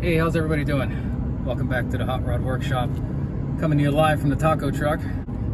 Hey, how's everybody doing? Welcome back to the Hot Rod Workshop, coming to you live from the taco truck.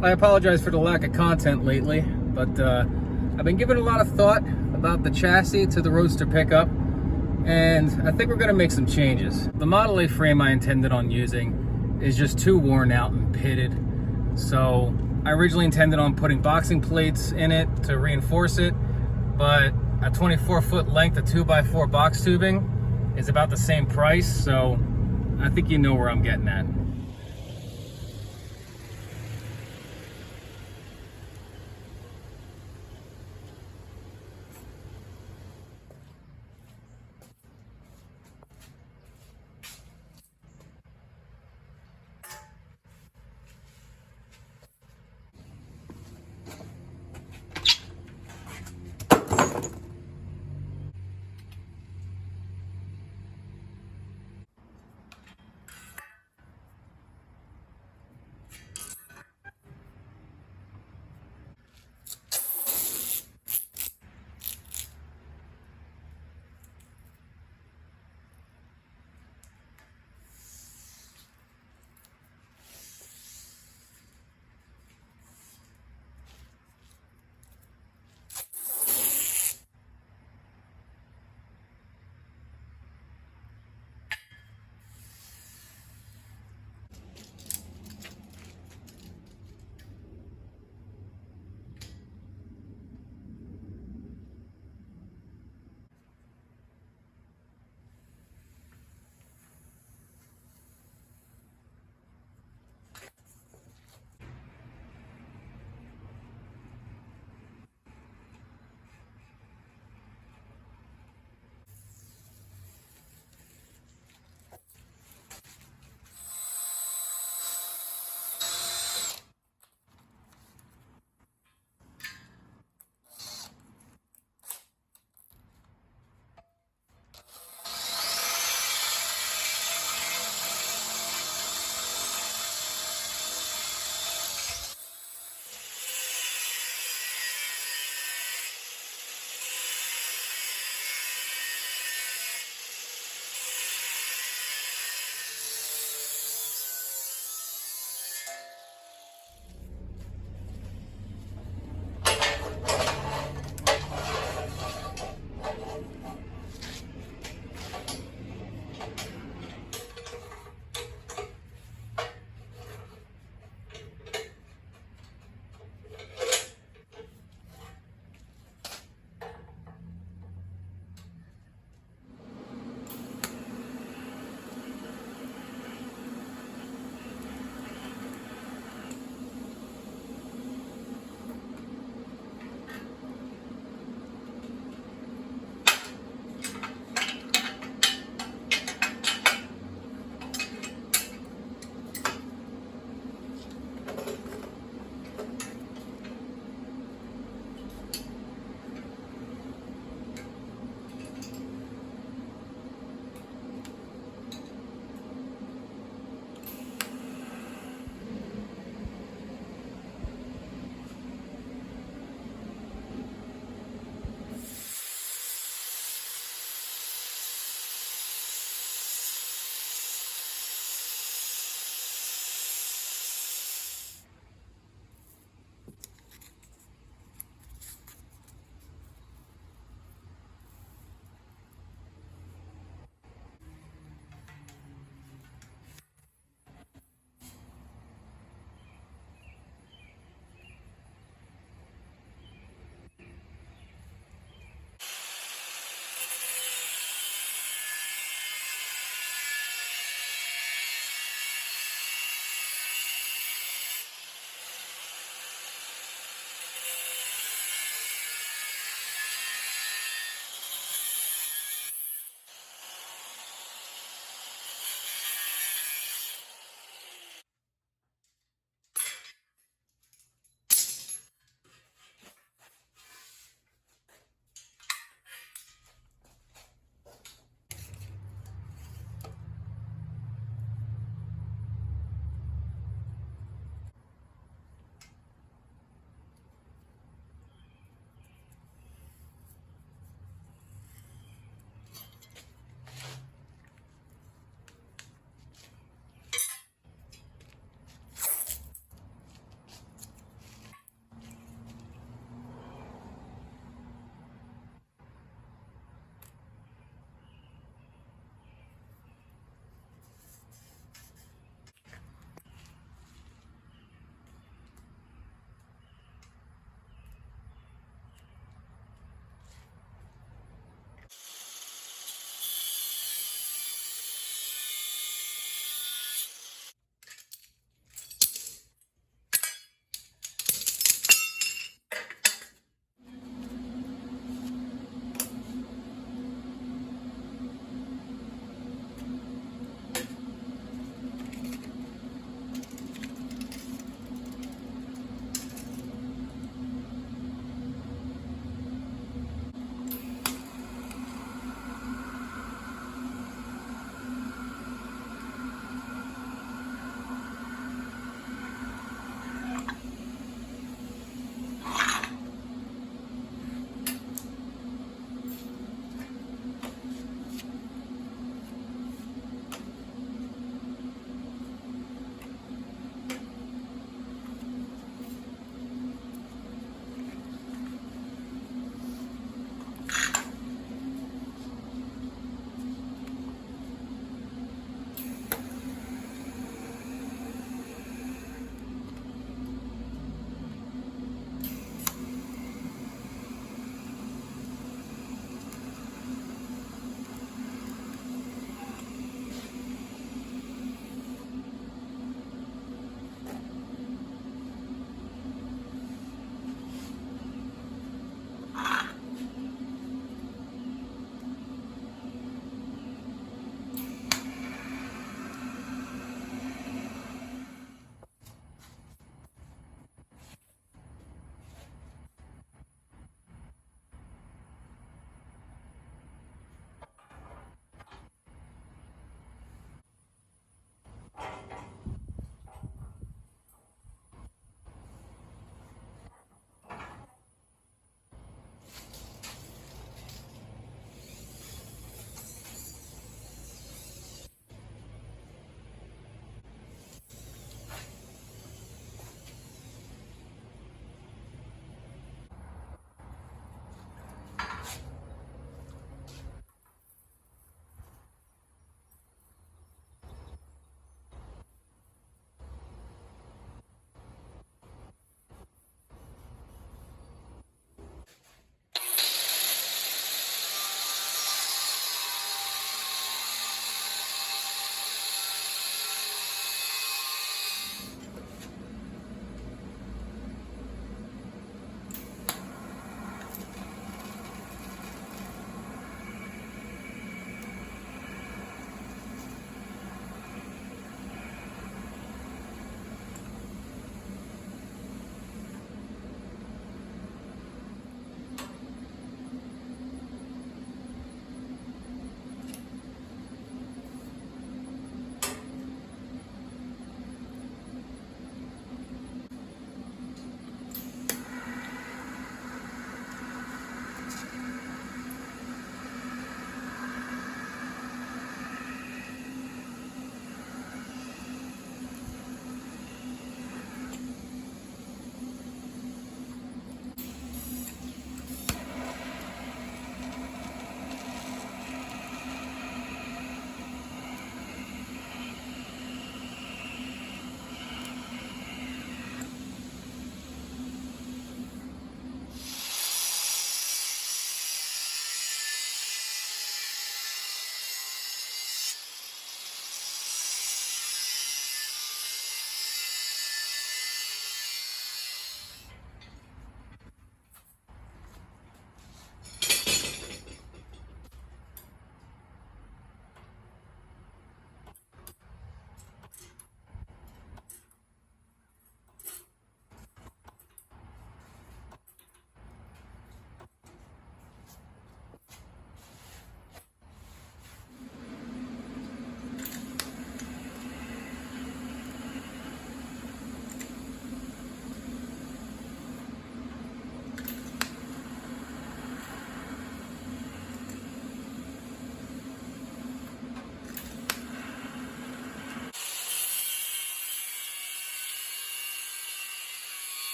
I apologize for the lack of content lately, but I've been giving a lot of thought about the chassis to the roadster pickup, and I think we're going to make some changes. The Model A frame I intended on using is just too worn out and pitted, so I originally intended on putting boxing plates in it to reinforce it, but a 24-foot length of 2x4 box tubing is about the same price, so I think you know where I'm getting at.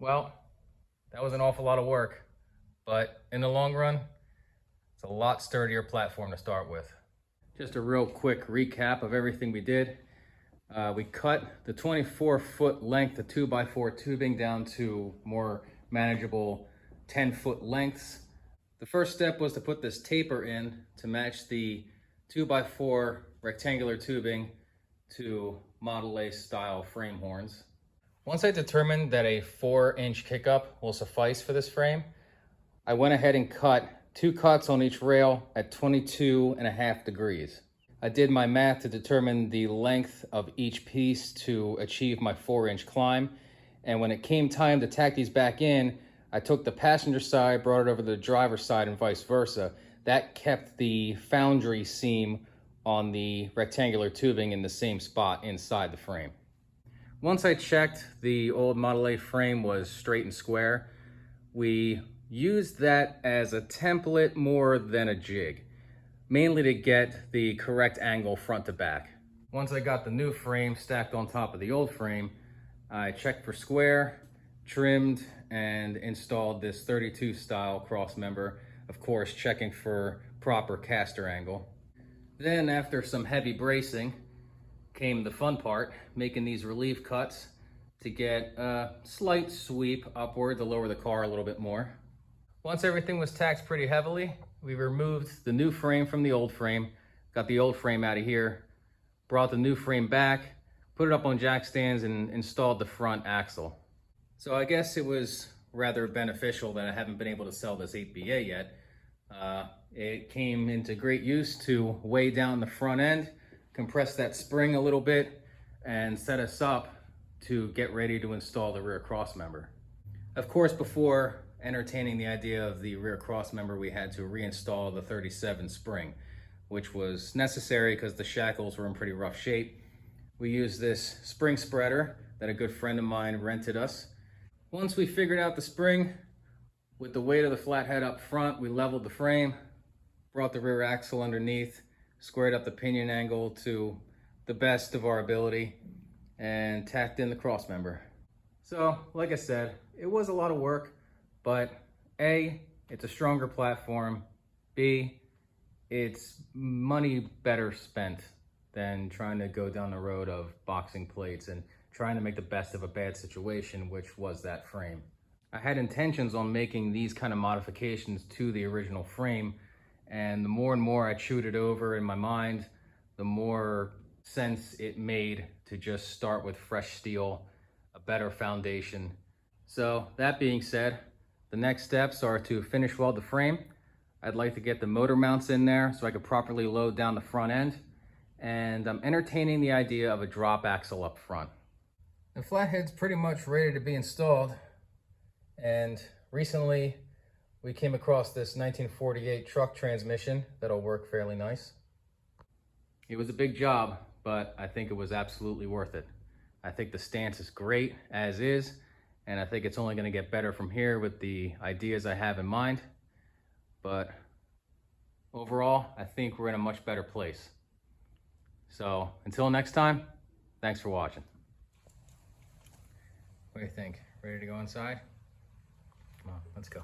Well, that was an awful lot of work, but in the long run, it's a lot sturdier platform to start with. Just a real quick recap of everything we did. We cut the 24-foot length of 2x4 tubing down to more manageable 10-foot lengths. The first step was to put this taper in to match the 2x4 rectangular tubing to Model A style frame horns. Once I determined that a 4-inch kick-up will suffice for this frame, I went ahead and cut 2 cuts on each rail at 22.5 degrees. I did my math to determine the length of each piece to achieve my 4-inch climb. And when it came time to tack these back in, I took the passenger side, brought it over to the driver's side and vice versa. That kept the foundry seam on the rectangular tubing in the same spot inside the frame. Once I checked the old Model A frame was straight and square, we used that as a template more than a jig, mainly to get the correct angle front to back. Once I got the new frame stacked on top of the old frame, I checked for square, trimmed, and installed this 32 style cross member, of course checking for proper caster angle. Then after some heavy bracing came the fun part, making these relief cuts to get a slight sweep upward to lower the car a little bit more. Once everything was tacked pretty heavily, we removed the new frame from the old frame, got the old frame out of here, brought the new frame back, put it up on jack stands, and installed the front axle. So I guess it was rather beneficial that I haven't been able to sell this 8BA yet. It came into great use to weigh down the front end, compress that spring a little bit, and set us up to get ready to install the rear cross member. Of course, before entertaining the idea of the rear cross member, we had to reinstall the 37 spring, which was necessary because the shackles were in pretty rough shape. We used this spring spreader that a good friend of mine rented us. Once we figured out the spring, with the weight of the flathead up front, we leveled the frame, brought the rear axle underneath, squared up the pinion angle to the best of our ability, and tacked in the cross member. So, like I said, it was a lot of work, but A, it's a stronger platform. B, it's money better spent than trying to go down the road of boxing plates and trying to make the best of a bad situation, which was that frame. I had intentions on making these kind of modifications to the original frame, and the more and more I chewed it over in my mind, the more sense it made to just start with fresh steel, a better foundation. So that being said, the next steps are to finish weld the frame. I'd like to get the motor mounts in there so I could properly load down the front end. And I'm entertaining the idea of a drop axle up front. The flathead's pretty much ready to be installed. And recently we came across this 1948 truck transmission that'll work fairly nice. It was a big job, but I think it was absolutely worth it. I think the stance is great as is, and I think it's only going to get better from here with the ideas I have in mind. But overall, I think we're in a much better place. So until next time, thanks for watching. What do you think? Ready to go inside? Come on, let's go.